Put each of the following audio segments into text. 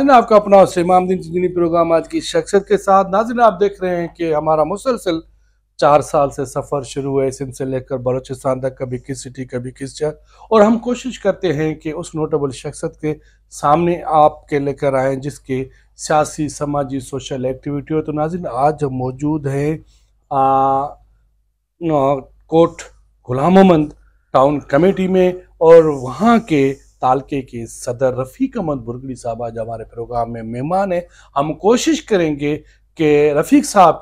नाज़रीन, आपका अपना इमामुद्दीन चंदनी प्रोग्राम आज की शख्सियत के साथ। नाज़रीन, आप देख रहे हैं कि हमारा मुसलसल 4 साल से सफ़र शुरू हुआ है, सिंध से लेकर बलूचिस्तान तक, कभी किस सिटी कभी किस शहर, और हम कोशिश करते हैं कि उस नोटेबल शख्सियत के सामने आपके लेकर आएँ जिसके सियासी, समाजी, सोशल एक्टिविटी हो। तो नाज़रीन, आज हम मौजूद हैं कोट गुलाम मोहम्मद टाउन कमेटी में, और वहाँ के तालके के सदर रफ़ीक अहमद बुरगड़ी साहब आज हमारे प्रोग्राम में मेहमान है। हम कोशिश करेंगे कि रफ़ीक साहब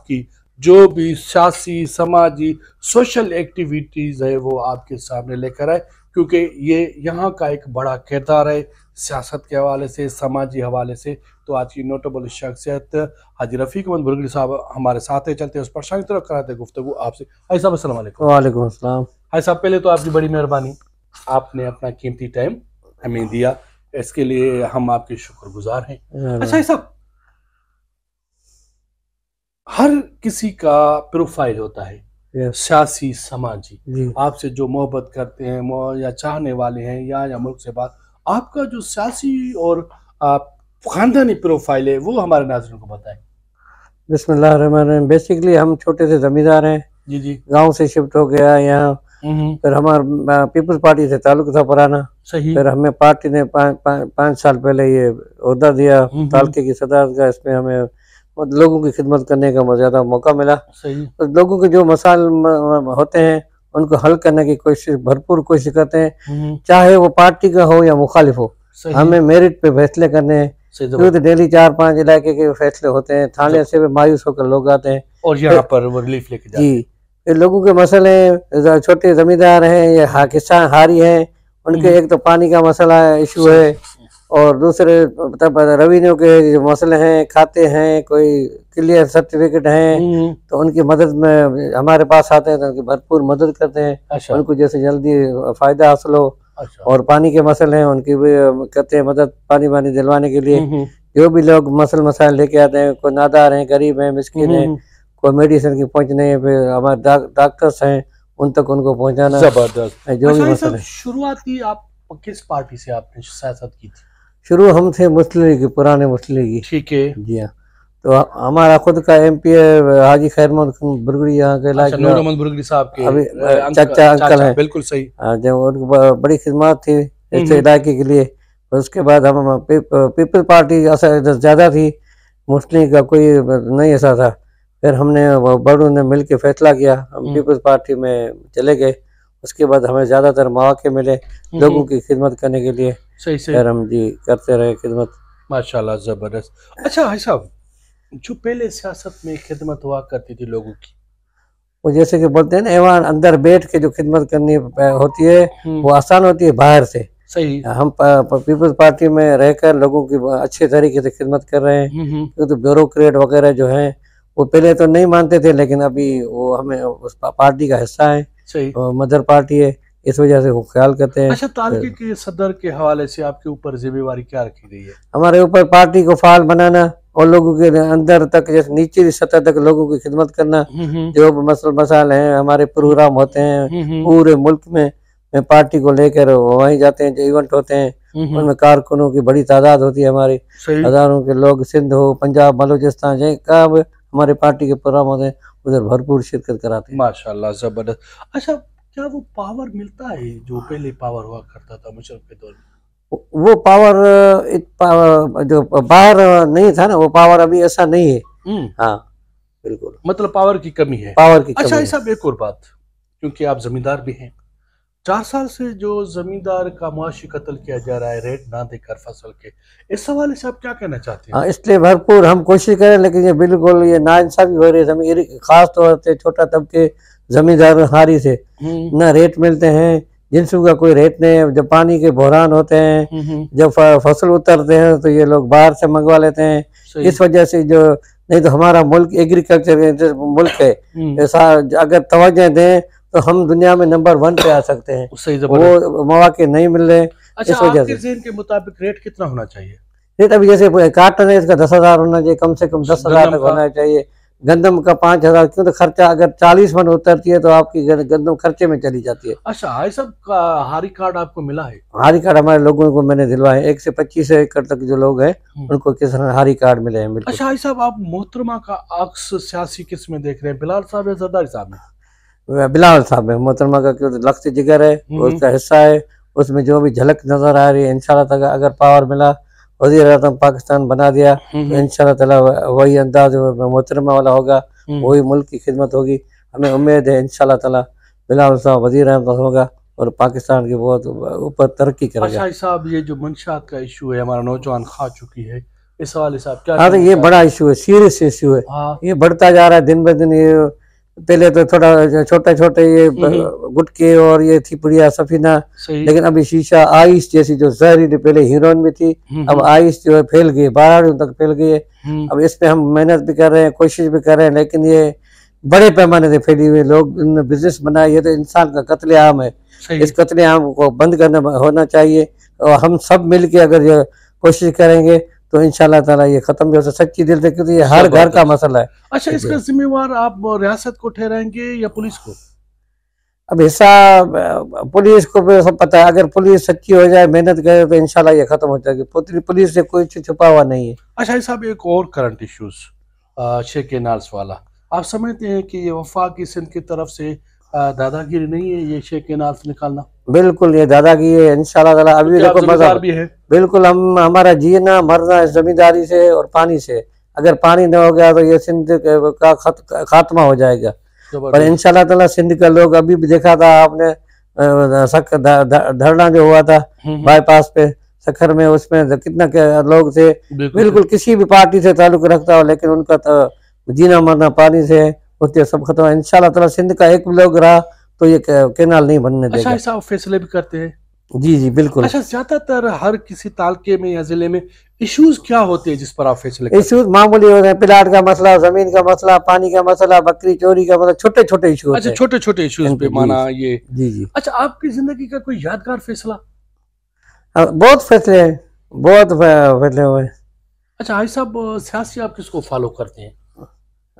की जो भी सियासी, समाजी, सोशल एक्टिविटीज़ है वो आपके सामने लेकर आए, क्योंकि ये यहाँ का एक बड़ा किरदार है सियासत के हवाले से, समाजी हवाले से। तो आज की नोटेबल शख्सियत हाजी रफ़ीक अहमद बुरगड़ी साहब हमारे साथ है। चलते हैं उस पर शायद तरफ कराते गुफ्तगू आपसे। हाजी साहब अस्सलाम वालेकुम। वालेकुम अस्सलाम। हाजी साहब, पहले तो आपकी बड़ी मेहरबानी, आपने अपना कीमती टाइम हमें दिया, इसके लिए हम आपके शुक्रगुजार हैं। अच्छा साहब, हर किसी का प्रोफाइल होता है, सियासी, समाजी, आपसे जो मोहब्बत करते हैं या चाहने वाले हैं या मुल्क से बात, आपका जो सियासी और खानदानी प्रोफाइल है वो हमारे नाज़रीन को बताएं। बिस्मिल्लाहिर्रहमानिर्रहीम। बेसिकली हम छोटे से जमींदार हैं जी, गांव से शिफ्ट हो गया यहाँ। फिर हमारा पीपल्स पार्टी से ताल्लुक था पुराना। सही। फिर हमें पार्टी ने 5 साल पहले ये ओहदा दिया तालके की सदारत का। इसमें हमें लोगों की खिदमत करने का ज़्यादा मौका मिला। सही। तो लोगों के जो मसाइल होते हैं उनको हल करने की कोशिश, भरपूर कोशिश करते हैं, चाहे वो पार्टी का हो या मुखालिफ हो। हमें मेरिट पे फैसले करने हैं, क्योंकि डेली 4-5 इलाके के फैसले होते हैं। थाने से भी मायूस होकर लोग आते हैं और यहाँ पर वो रिलीफ लेके जाते हैं। जी, लोगों के मसले, छोटे जमींदार हैं या किसान हारी हैं, उनके एक तो पानी का मसला इशू है, और दूसरे मतलब रेवेन्यू के जो मसले हैं, खाते हैं, कोई क्लियर सर्टिफिकेट हैं, तो उनकी मदद में हमारे पास आते हैं, तो उनकी भरपूर मदद करते हैं। उनको जैसे जल्दी फ़ायदा हासिल हो। और पानी के मसले हैं, उनकी भी करते हैं मदद पानी दिलवाने के लिए। जो भी लोग मसाइल लेके आते हैं, कोई नादार हैं, गरीब हैं, मिस्किन हैं, कोई मेडिसिन की पहुँच नहीं है, फिर हमारे डॉक्टर्स हैं, उन तक उनको पहुँचाना। जबरदस्त। जो भी मसले। शुरुआती आप किस पार्टी से आपने सियासत की थी? शुरू हम थे मुस्लिम लीग, पुराने मुस्लिम लीग। ठीक है जी हाँ। तो हमारा खुद का MP है हाजी खैर मोहम्मद बुरगड़ी, यहाँ के इलाके नूर अहमद बुरगड़ी साहब के अभी चाचा अंकल हैं। बिल्कुल सही। जब उनको बड़ी खिदमत थी इस इलाके के लिए। उसके बाद हम पीपल पार्टी असर ज़्यादा थी, मुस्लिम का कोई नहीं ऐसा था। फिर हमने बड़ों ने मिल के फैसला किया, हम पीपल्स पार्टी में चले गए। उसके बाद हमें ज़्यादातर मौके मिले लोगों की खिदमत करने के लिए। सही से फिर हम जी करते रहे खिदमत। माशाल्लाह, ज़बरदस्त। अच्छा भाई साहब, जो पहले सियासत में खिदमत हुआ करती थी लोगों की, वो जैसे कि बोलते हैं ना, एवान अंदर बैठ के जो खिदमत करनी होती है वो आसान होती है बाहर से। सही। हम पीपल्स पार्टी में रहकर लोगों की अच्छे तरीके से खिदमत कर रहे हैं। तो ब्यूरोक्रेट वगैरह जो हैं वो पहले तो नहीं मानते थे, लेकिन अभी वो हमें उस पार्टी का हिस्सा है। सही। मदर पार्टी है, इस वजह से वो ख्याल करते हैं। अच्छा, तालके के सदर के हवाले से आपके ऊपर जिम्मेवारी क्या रखी गई है? हमारे ऊपर पार्टी को फाल बनाना और लोगों के अंदर तक, जैसे नीचे सतह तक लोगों की खिदमत करना। जो मसाइल हैं, हमारे प्रोग्राम होते हैं पूरे मुल्क में पार्टी को लेकर वहीं जाते हैं। जो इवेंट होते हैं उनमें कारकुनों की बड़ी तादाद होती है हमारी, हजारों के लोग, सिंध हो, पंजाब, बलूचिस्तान, जहाँ हमारे पार्टी के प्रोग्राम होते हैं उधर भरपूर शिरकत कराते हैं। माशाल्लाह, जबरदस्त। अच्छा, क्या वो पावर मिलता है जो पहले पावर हुआ करता था मुशर्रफ के दौर में? वो पावर जो बाहर नहीं था ना, वो पावर अभी ऐसा नहीं है। हाँ बिल्कुल, मतलब पावर की कमी है। पावर की कमी। अच्छा साहब, एक और बात, क्योंकि आप जमींदार भी हैं, 4 साल से जो जमींदार का मुआशी कत्ल किया जा रहा है रेट ना देकर फसल के, इस हवाले से आप क्या कहना चाहते हैं? हाँ, इसलिए भरपूर हम कोशिश करें, लेकिन ये बिल्कुल ये नाइंसाफी हो रही है। खास तौर से छोटा तबके जमींदार हारी से ना रेट मिलते हैं, जिनसों का कोई रेट नहीं है। जब पानी के बहरान होते हैं, जब फसल उतरते हैं, तो ये लोग बाहर से मंगवा लेते हैं। इस वजह से जो, नहीं तो हमारा मुल्क एग्रीकल्चर मुल्क है, ऐसा अगर तवज्जो दें तो हम दुनिया में नंबर 1 पे आ सकते हैं। वो मौके नहीं मिल रहे। अच्छा, इस वजह से ज़हन के मुताबिक रेट कितना होना चाहिए? रेट अभी जैसे कार्टन है इसका 10,000 होना चाहिए, कम से कम 10,000 तक होना चाहिए। गंदम का 5,000, क्यों तो खर्चा अगर 40 मन उतरती है तो आपकी गंदम खर्चे में चली जाती है। अच्छा, ये सब का हारी कार्ड आपको मिला है? हारी कार्ड हमारे लोगों को मैंने दिलवाए, 1 से 25 एकड़ तक जो लोग हैं उनको किसान हारी कार्ड मिले हैं। बिल्कुल। अच्छा, ये सब आप मोहतरमा का अक्स सियासी किस में देख रहे हैं, बिलाल साहब या जरदारी साहब में? बिलावल साहब है। मोहतरमा का क्यों तो लख्त जिगर है, उसका हिस्सा है, उसमें जो भी झलक नजर आ रही है इंशाल्लाह ताला अगर पावर मिला, वज़ीर आज़म पाकिस्तान बना दिया तो इंशाल्लाह ताला वही अंदाज मोहतरमा वाला होगा, वही मुल्क की खिदमत होगी। हमें उम्मीद है इंशाल्लाह ताला बिलावल साहब वज़ीर आज़म होगा और पाकिस्तान की बहुत ऊपर तरक्की करेगा। अच्छा साहब, ये जो मंशात का इशू है, हमारा नौजवान खा चुकी है, इस हवाले से आप क्या? हाँ, तो ये बड़ा इशू है, सीरियस इशू है। ये बढ़ता जा रहा है दिन ब दिन। ये पहले तो थोड़ा छोटे छोटे ये गुटके और ये थी पुड़िया सफीना, लेकिन अभी शीशा आइस जैसी जो जहरीली, पहले हीरोइन भी थी, अब आइस जो है फैल गई, 12 तक फैल गई है। अब इस पे हम मेहनत भी कर रहे हैं, कोशिश भी कर रहे हैं, लेकिन ये बड़े पैमाने से फैली हुई, लोग बिजनेस बनाए, ये तो इंसान का कत्लेआम है। इस कत्लेआम को बंद करना होना चाहिए और हम सब मिल के अगर ये कोशिश करेंगे तो इंशाल्लाह ताला ये खत्म भी हो सकता, सच्ची दिल से, क्योंकि ये हर घर का मसला है। अच्छा, इसका जिम्मेवार आप रियासत को ठहराएंगे या पुलिस को? अब हिस्सा पुलिस को भी सब पता है, अगर पुलिस सच्ची हो जाए, मेहनत करे तो इंशाल्लाह ये खत्म हो जाएगी। पुलिस से कोई छुपा हुआ नहीं है। अच्छा साहब, एक और करंट इश्यूज शेख केनाल्स वाला, आप समझते हैं कि ये वफाकी सिंध की तरफ से दादागिरी नहीं है ये शेख केनाल्स निकालना? बिल्कुल ये दादागिरी है इंशाल्लाह ताला। अभी देखो मजा भी है। बिल्कुल, हम हमारा जीना मरना है जमींदारी से और पानी से। अगर पानी न हो गया तो ये सिंध का खात्मा हो जाएगा। पर इंशाल्लाह ताला सिंध का लोग, अभी भी देखा था आपने धरना जो हुआ था बाईपास पे सखर में, उसमें कितना लोग थे, बिल्कुल किसी भी पार्टी से ताल्लुक रखता हो, लेकिन उनका तो जीना मरना पानी से, उसके सब खत्म। इंशाल्लाह ताला सिंध का एक भी लोग रहा तो ये कैनाल नहीं बनने देगा। अच्छा साहब, फैसले भी करते हैं? जी जी बिल्कुल। अच्छा, ज्यादातर हर किसी तालके में या जिले में इश्यूज क्या होते हैं जिस पर आप फैसले करते हैं? इश्यूज मामूली होते हैं, प्लाट का मसला, जमीन का मसला, पानी का मसला, बकरी चोरी का मसला, छोटे छोटे इशू। अच्छा, छोटे छोटे इश्यूज पे माना ये। जी जी। अच्छा, आपकी जिंदगी का कोई यादगार फैसला? बहुत फैसले हैं, बहुत फैसले हुए। अच्छा आई साहब, सियासी आप किसको फॉलो करते हैं?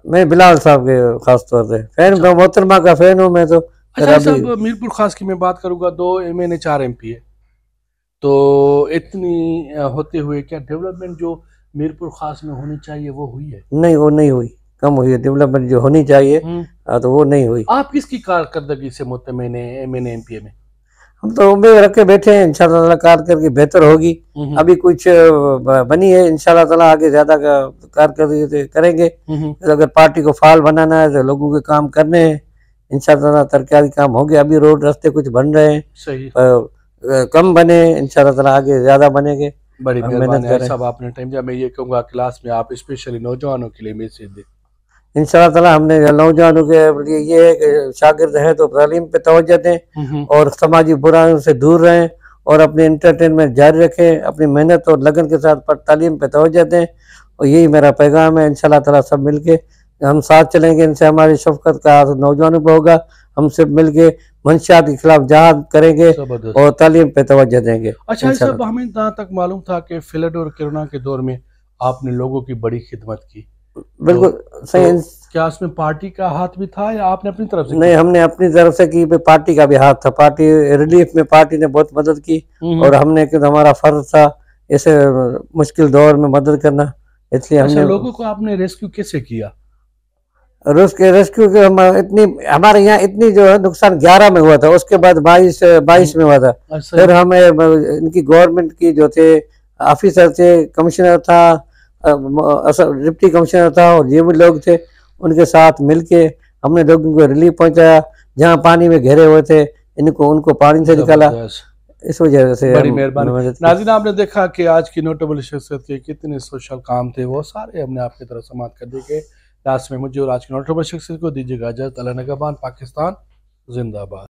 मैं बिलावल साहब के खास तौर से फैन, मोहतरमा का फैन हूँ मैं तो। अच्छा साहब, मीरपुर खास की मैं बात करूंगा, 2 MNA 4 MP है, तो इतनी होते हुए क्या डेवलपमेंट जो मीरपुर खास में होनी चाहिए वो हुई है? नहीं, वो नहीं हुई, कम हुई है डेवलपमेंट जो होनी चाहिए, तो वो नहीं हुई। आप किसकी कारकर्दगी से मुतमईन हैं MNA MP में? हम तो उम्मीद रख के बैठे हैं इंशाल्लाह ताला कारकर्दगी बेहतर होगी। अभी कुछ बनी है, इंशाल्लाह ताला आगे ज्यादा कारकर्दगी करेंगे। अगर पार्टी को फाल बनाना है तो लोगों के काम करने हैं, इंशाल्लाह ताला तरकारी काम हो गया। अभी रोड रास्ते कुछ बन रहे हैं, सही कम बने, इंशाल्लाह ताला आगे ज्यादा बनेंगे। बड़ी मेहनत है साहब, आपने टाइम दिया। मैं ये कहूँगा क्लास में आप स्पेशली नौजवानों के लिए मैसेज दें। इंशाल्लाह ताला हमने नौजवानों के लिए ये है कि शागिर्द हैं तो तालीम पे तवज्जो दें और समाजी बुराइयों से दूर रहें और अपने एंटरटेनमेंट जारी रखें, अपनी मेहनत और लगन के साथ तालीम पे तवज्जो दें, और यही मेरा पैगाम है। इंशाल्लाह ताला सब मिलके हम साथ चलेंगे, इनसे हमारी शफकत का नौजवानों पर होगा। हम सब मिलके मंशियात के खिलाफ जहाद करेंगे और तालीम पे तवज्जो देंगे। अच्छा साहब, हमें जहाँ तक मालूम था कि फ्लड और कोरोना के दौर में आपने लोगों की बड़ी खिदमत की। बिल्कुल सही। क्या उसमें पार्टी का हाथ भी था या आपने अपनी तरफ से? नहीं, हमने अपनी तरफ से की, पार्टी का भी हाथ था। पार्टी रिलीफ में पार्टी ने बहुत मदद की और हमने, क्योंकि हमारा फर्ज था ऐसे मुश्किल दौर में मदद करना, इसलिए हमने। लोगों को आपने रेस्क्यू कैसे किया? रेस्क्यू के हमारे यहाँ इतनी जो है नुकसान 11 में हुआ था, उसके बाद 22 में हुआ था। फिर हमें इनकी गवर्नमेंट की जो थे ऑफिसर थे, कमिश्नर था, डिप्टी कमिश्नर था और ये भी लोग थे, उनके साथ मिलके हमने लोगों को रिलीफ पहुंचाया। जहां पानी में घिरे हुए थे उनको पानी से निकाला। इस वजह से बड़ी मेहरबानी। नाज़रीन, आपने देखा कि आज की नोटेबल शख्सियत के कितने सोशल काम थे, वो सारे हमने आपकी तरफ समाप्त कर दिए। लास्ट में मुझे और आज की नोटेबल शख्सियत को दीजिएगा इजाज़त। अल्लाह निगहबान। पाकिस्तान जिंदाबाद।